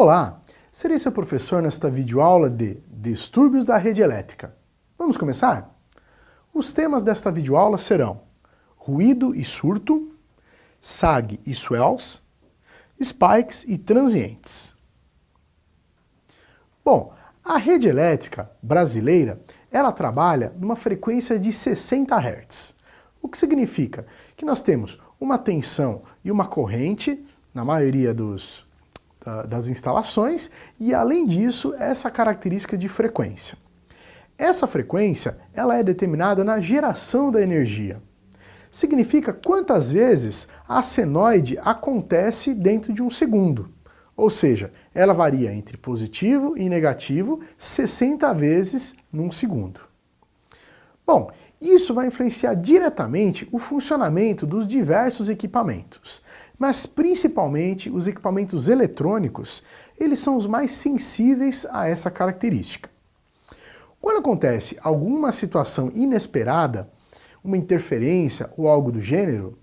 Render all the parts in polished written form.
Olá, serei seu professor nesta videoaula de distúrbios da rede elétrica. Vamos começar? Os temas desta videoaula serão ruído e surto, sag e swells, spikes e transientes. Bom, a rede elétrica brasileira, ela trabalha numa frequência de 60 Hz. O que significa que nós temos uma tensão e uma corrente, na maioria das instalações, e além disso, essa característica de frequência. Essa frequência, ela é determinada na geração da energia. Significa quantas vezes a senoide acontece dentro de um segundo. Ou seja, ela varia entre positivo e negativo 60 vezes num segundo. Bom, isso vai influenciar diretamente o funcionamento dos diversos equipamentos, mas principalmente os equipamentos eletrônicos, eles são os mais sensíveis a essa característica. Quando acontece alguma situação inesperada, uma interferência ou algo do gênero,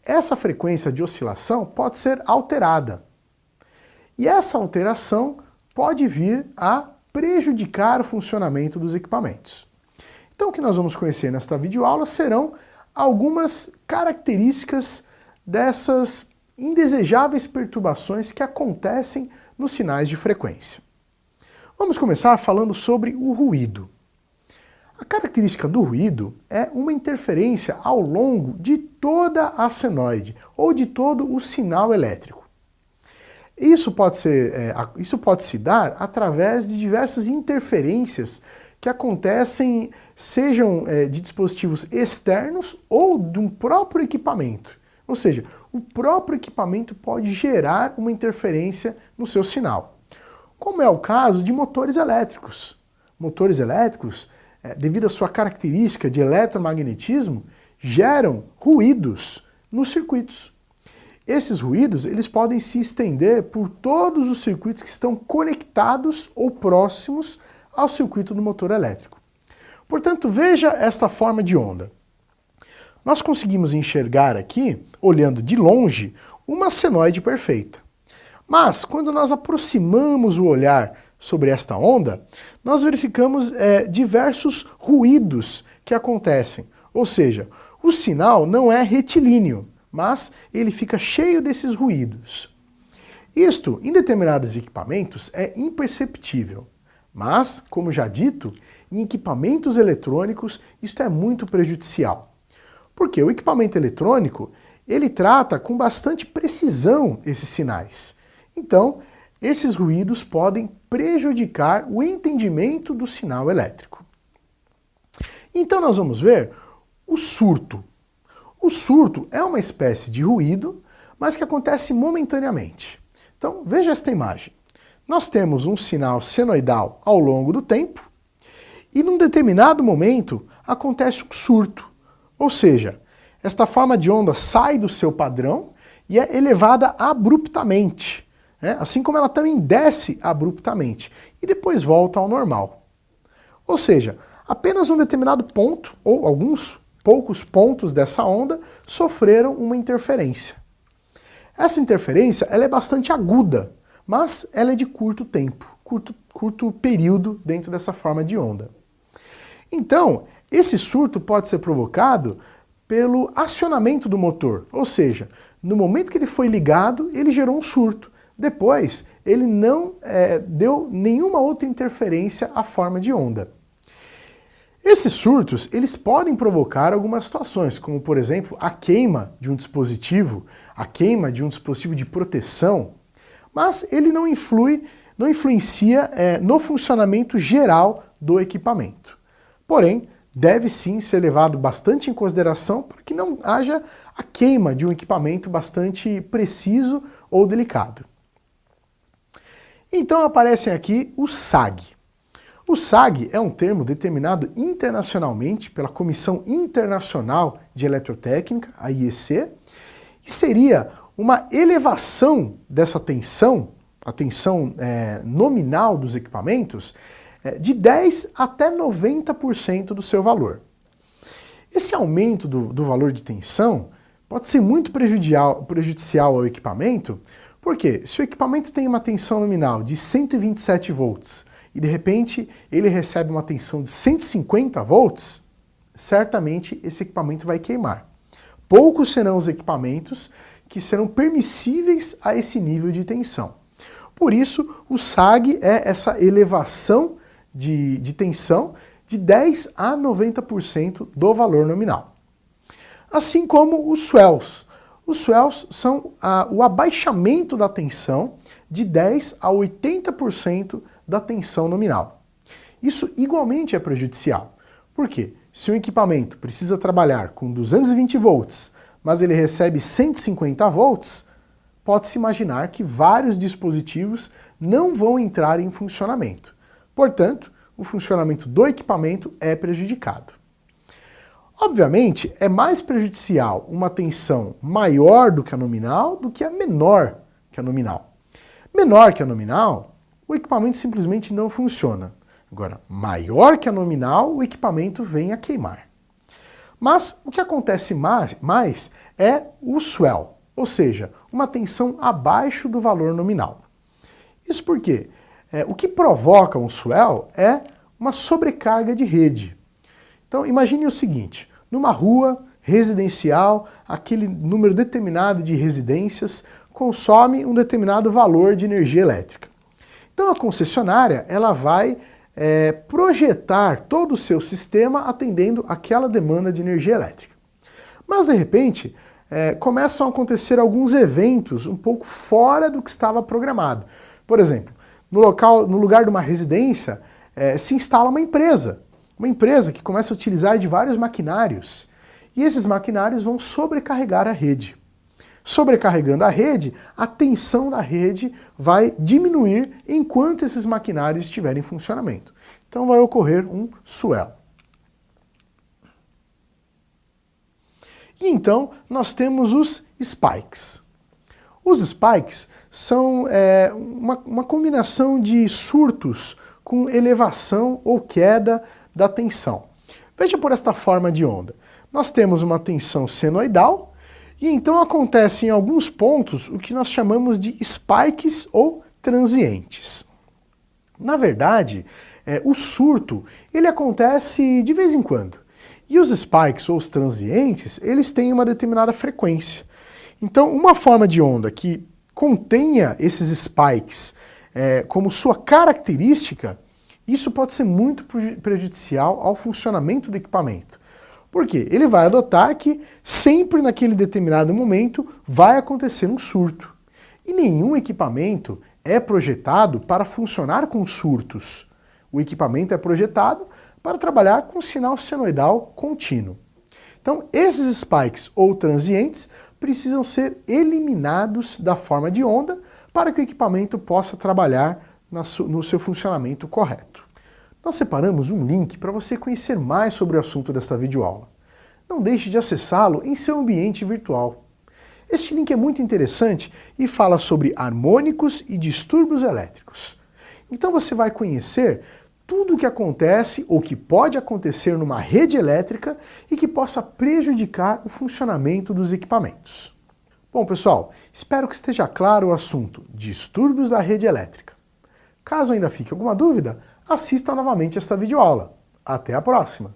essa frequência de oscilação pode ser alterada. E essa alteração pode vir a prejudicar o funcionamento dos equipamentos. Então o que nós vamos conhecer nesta videoaula serão algumas características dessas indesejáveis perturbações que acontecem nos sinais de frequência. Vamos começar falando sobre o ruído. A característica do ruído é uma interferência ao longo de toda a senoide ou de todo o sinal elétrico. Isso pode se dar através de diversas interferências que acontecem, sejam de dispositivos externos ou de um próprio equipamento. Ou seja, o próprio equipamento pode gerar uma interferência no seu sinal. Como é o caso de motores elétricos. Motores elétricos, devido à sua característica de eletromagnetismo, geram ruídos nos circuitos. Esses ruídos, eles podem se estender por todos os circuitos que estão conectados ou próximos ao circuito do motor elétrico. Portanto, veja esta forma de onda. Nós conseguimos enxergar aqui, olhando de longe, uma senoide perfeita. Mas, quando nós aproximamos o olhar sobre esta onda, nós verificamos diversos ruídos que acontecem. Ou seja, o sinal não é retilíneo, mas ele fica cheio desses ruídos. Isto, em determinados equipamentos, é imperceptível. Mas, como já dito, em equipamentos eletrônicos, isto é muito prejudicial. Porque o equipamento eletrônico, ele trata com bastante precisão esses sinais. Então, esses ruídos podem prejudicar o entendimento do sinal elétrico. Então nós vamos ver o surto. O surto é uma espécie de ruído, mas que acontece momentaneamente. Então, veja esta imagem. Nós temos um sinal senoidal ao longo do tempo e num determinado momento acontece um surto. Ou seja, esta forma de onda sai do seu padrão e é elevada abruptamente, assim como ela também desce abruptamente e depois volta ao normal. Ou seja, apenas um determinado ponto ou alguns poucos pontos dessa onda sofreram uma interferência. Essa interferência ela é bastante aguda, mas ela é de curto tempo, curto período dentro dessa forma de onda. Então, esse surto pode ser provocado pelo acionamento do motor, ou seja, no momento que ele foi ligado, ele gerou um surto. Depois, ele não deu nenhuma outra interferência à forma de onda. Esses surtos, eles podem provocar algumas situações, como por exemplo, a queima de um dispositivo, a queima de um dispositivo de proteção, mas ele não influencia no funcionamento geral do equipamento. Porém, deve sim ser levado bastante em consideração para que não haja a queima de um equipamento bastante preciso ou delicado. Então aparecem aqui os SAG. O SAG é um termo determinado internacionalmente pela Comissão Internacional de Eletrotécnica, a IEC, e seria uma elevação dessa tensão, a tensão nominal dos equipamentos, de 10 até 90% do seu valor. Esse aumento do valor de tensão pode ser muito prejudicial ao equipamento, Por quê? Se o equipamento tem uma tensão nominal de 127 volts e de repente ele recebe uma tensão de 150 volts, certamente esse equipamento vai queimar. Poucos serão os equipamentos que serão permissíveis a esse nível de tensão. Por isso, o SAG é essa elevação de tensão de 10 a 90% do valor nominal. Assim como os swells. Os swells são o abaixamento da tensão de 10 a 80% da tensão nominal. Isso igualmente é prejudicial. Por quê? Se um equipamento precisa trabalhar com 220 volts, mas ele recebe 150 volts, pode-se imaginar que vários dispositivos não vão entrar em funcionamento. Portanto, o funcionamento do equipamento é prejudicado. Obviamente, é mais prejudicial uma tensão maior do que a nominal do que a menor que a nominal. Menor que a nominal, o equipamento simplesmente não funciona. Agora, maior que a nominal, o equipamento vem a queimar. Mas o que acontece mais é o swell, ou seja, uma tensão abaixo do valor nominal. Isso porque o que provoca um swell é uma sobrecarga de rede. Então imagine o seguinte, numa rua residencial, aquele número determinado de residências consome um determinado valor de energia elétrica. Então a concessionária ela vai projetar todo o seu sistema atendendo aquela demanda de energia elétrica. Mas de repente começam a acontecer alguns eventos um pouco fora do que estava programado. Por exemplo, no lugar de uma residência se instala uma empresa que começa a utilizar de vários maquinários e esses maquinários vão sobrecarregar a rede. Sobrecarregando a rede, a tensão da rede vai diminuir enquanto esses maquinários estiverem em funcionamento. Então vai ocorrer um swell. E então nós temos os spikes. Os spikes são uma combinação de surtos com elevação ou queda da tensão. Veja por esta forma de onda. Nós temos uma tensão senoidal e então acontece em alguns pontos o que nós chamamos de spikes ou transientes. Na verdade, o surto ele acontece de vez em quando. E os spikes ou os transientes, eles têm uma determinada frequência. Então, uma forma de onda que contenha esses spikes como sua característica, isso pode ser muito prejudicial ao funcionamento do equipamento. Por quê? Ele vai adotar que sempre naquele determinado momento vai acontecer um surto. E nenhum equipamento é projetado para funcionar com surtos. O equipamento é projetado para trabalhar com sinal senoidal contínuo. Então, esses spikes ou transientes precisam ser eliminados da forma de onda para que o equipamento possa trabalhar no seu funcionamento correto. Nós separamos um link para você conhecer mais sobre o assunto desta videoaula. Não deixe de acessá-lo em seu ambiente virtual. Este link é muito interessante e fala sobre harmônicos e distúrbios elétricos. Então você vai conhecer tudo o que acontece ou que pode acontecer numa rede elétrica e que possa prejudicar o funcionamento dos equipamentos. Bom, pessoal, espero que esteja claro o assunto distúrbios da rede elétrica. Caso ainda fique alguma dúvida, assista novamente esta videoaula. Até a próxima!